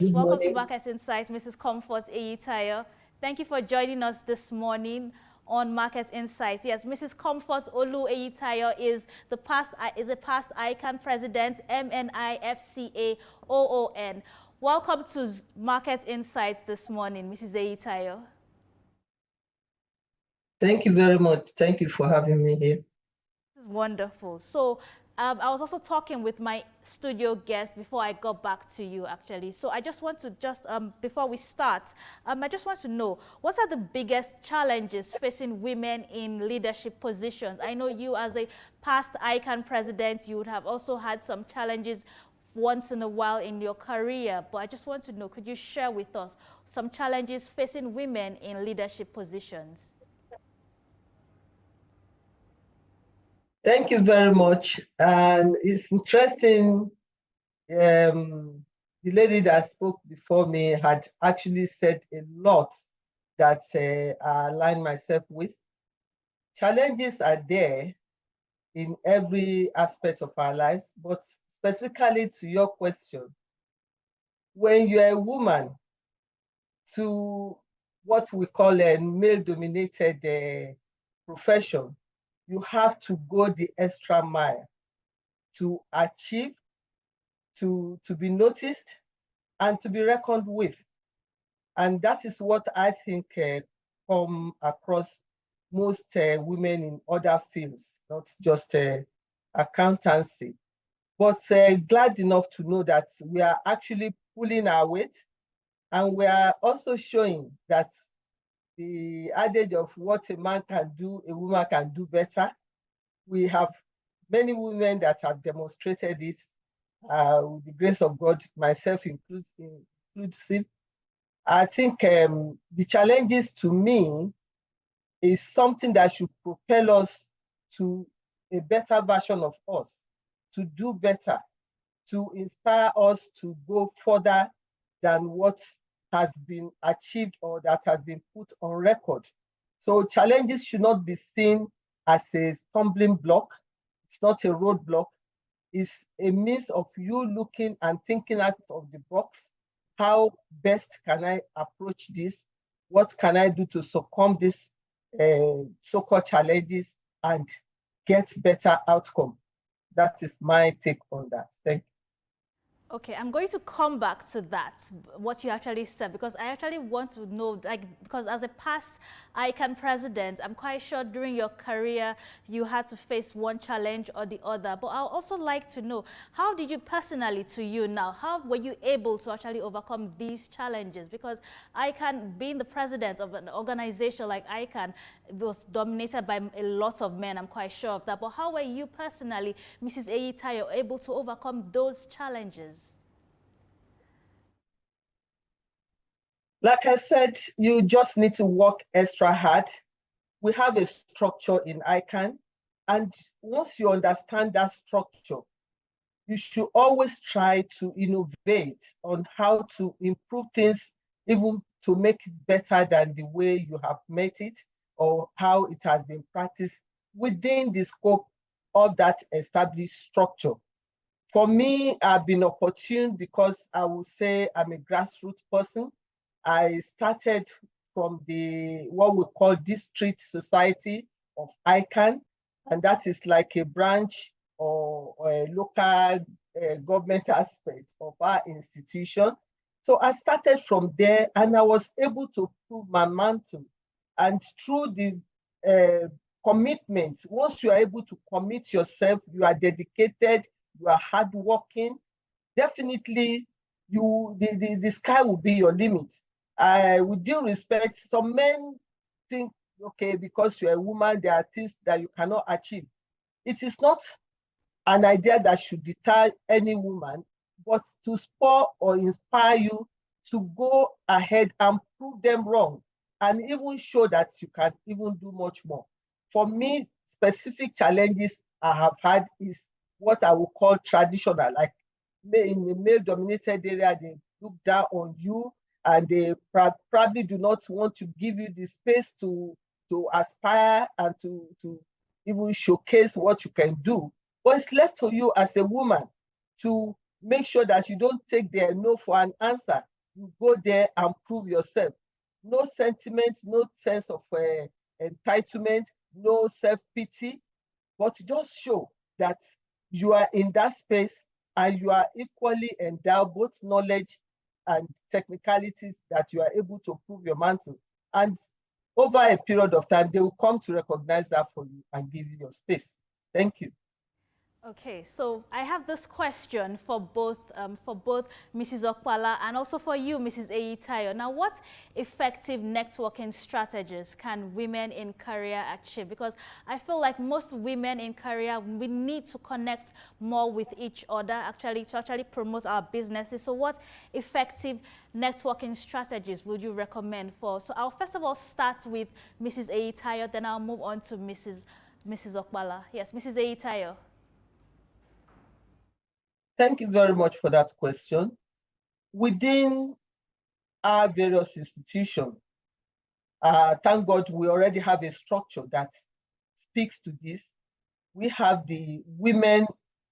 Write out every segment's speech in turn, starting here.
Good Welcome to morning. Market Insights, Mrs. Comfort Eyitayo. Thank you for joining us this morning on Market Insights. Yes, Mrs. Comfort Olu Eyitayo is a past ICANN president, MNIFCA OON. Welcome to Market Insights this morning, Mrs. Eyitayo. Thank you very much. Thank you for having me here. This is wonderful. So I was also talking with my studio guest before I got back to you, actually. So I just want to before we start, I just want to know, what are the biggest challenges facing women in leadership positions? I know you, as a past ICANN president, you would have also had some challenges once in a while in your career. But I just want to know, could you share with us some challenges facing women in leadership positions? Thank you very much. And it's interesting. The lady that spoke before me had actually said a lot that I align myself with. Challenges are there in every aspect of our lives, but specifically to your question, when you're a woman to what we call a male-dominated profession, you have to go the extra mile to achieve, to be noticed, and to be reckoned with. And that is what I think come across most women in other fields, not just accountancy. But glad enough to know that we are actually pulling our weight, and we are also showing that the adage of what a man can do, a woman can do better. We have many women that have demonstrated this with the grace of God, myself inclusive. I think the challenges to me is something that should propel us to a better version of us, to do better, to inspire us to go further than what has been achieved or that has been put on record. So challenges should not be seen as a stumbling block. It's not a roadblock. It's a means of you looking and thinking out of the box. How best can I approach this? What can I do to succumb these so-called challenges and get better outcome? That is my take on that. Thank you. Okay, I'm going to come back to that, what you actually said, because I actually want to know, like, because as a past ICANN president, I'm quite sure during your career you had to face one challenge or the other. But I'd also like to know, how did you personally, to you now, how were you able to actually overcome these challenges? Because ICANN, being the president of an organization like ICANN, was dominated by a lot of men, I'm quite sure of that. But how were you personally, Mrs. Eyitayo, able to overcome those challenges? Like I said, you just need to work extra hard. We have a structure in ICANN, and once you understand that structure, you should always try to innovate on how to improve things, even to make it better than the way you have made it or how it has been practiced within the scope of that established structure. For me, I've been opportune because I would say I'm a grassroots person. I started from the what we call district society of ICANN, and that is like a branch or a local government aspect of our institution. So I started from there, and I was able to prove my mantle. And through the commitment, once you are able to commit yourself, you are dedicated, you are hardworking, definitely the sky will be your limit. With due respect, some men think, okay, because you're a woman, there are things that you cannot achieve. It is not an idea that should deter any woman, but to spur or inspire you to go ahead and prove them wrong and even show that you can even do much more. For me, specific challenges I have had is what I would call traditional, like in the male-dominated area, they look down on you and they probably do not want to give you the space to aspire and to even showcase what you can do. But it's left for you as a woman to Make sure that you don't take their no for an answer. You go there and prove yourself. No sentiment, no sense of entitlement, no self-pity, but just show that you are in that space and you are equally endowed both knowledge and technicalities that you are able to prove your mantle. And over a period of time, they will come to recognize that for you and give you your space. Thank you. Okay, so I have this question for both Mrs. Okpala and also for you, Mrs. Eyitayo. Now, what effective networking strategies can women in career achieve? Because I feel like most women in career, we need to connect more with each other, to actually promote our businesses. So, what effective networking strategies would you recommend for? So, I'll first of all start with Mrs. Eyitayo, then I'll move on to Mrs. Okpala. Yes, Mrs. Eyitayo. Thank you very much for that question. Within our various institutions, thank God we already have a structure that speaks to this. We have the women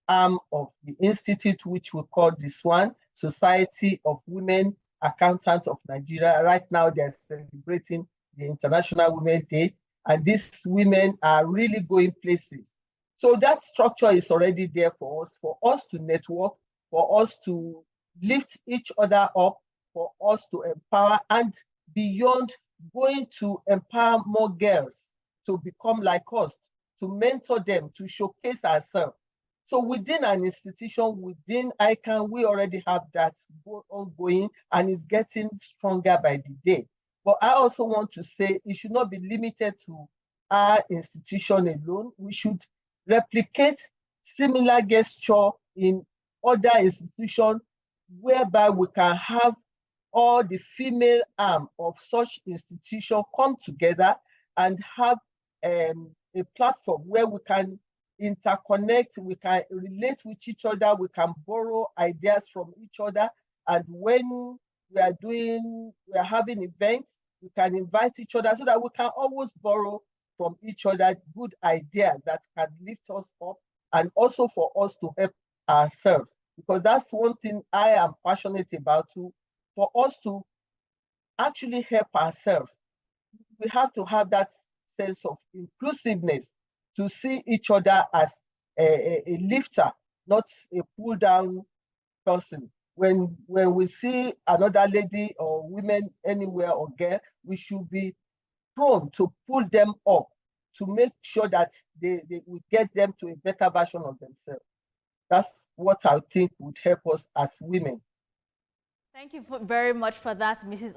arm of the institute, which we call the SWAN, Society of Women Accountants of Nigeria. Right now, they're celebrating the International Women's Day, and these women are really going places. So that structure is already there for us to network, for us to lift each other up, for us to empower, and beyond, going to empower more girls to become like us, to mentor them, to showcase ourselves. So within an institution, within ICANN, we already have that ongoing, and it's getting stronger by the day. But I also want to say it should not be limited to our institution alone. We should replicate similar gesture in other institutions whereby we can have all the female arm of such institution come together and have a platform where we can interconnect, we can relate with each other, we can borrow ideas from each other. And when we are having events, we can invite each other so that we can always borrow from each other good ideas that can lift us up, and also for us to help ourselves. Because that's one thing I am passionate about too, for us to actually help ourselves. We have to have that sense of inclusiveness, to see each other as a lifter, not a pull down person. When we see another lady or women anywhere or girl, we should be prone to pull them up, to make sure that we get them to a better version of themselves. That's what I think would help us as women. Thank you very much for that, Mrs.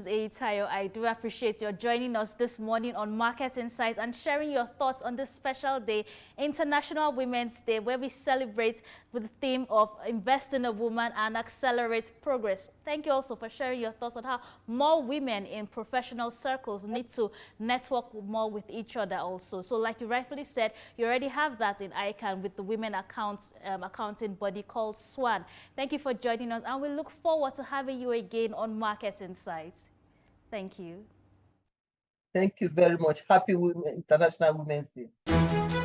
Eyitayo. I do appreciate your joining us this morning on Market Insights and sharing your thoughts on this special day, International Women's Day, where we celebrate with the theme of Invest in a Woman and Accelerate Progress. Thank you also for sharing your thoughts on how more women in professional circles need to network more with each other also. So like you rightfully said, you already have that in ICANN with the women accounting body called SWAN. Thank you for joining us, and we look forward to having you again on Market Insights. Thank you. Thank you very much. Happy International Women's Day.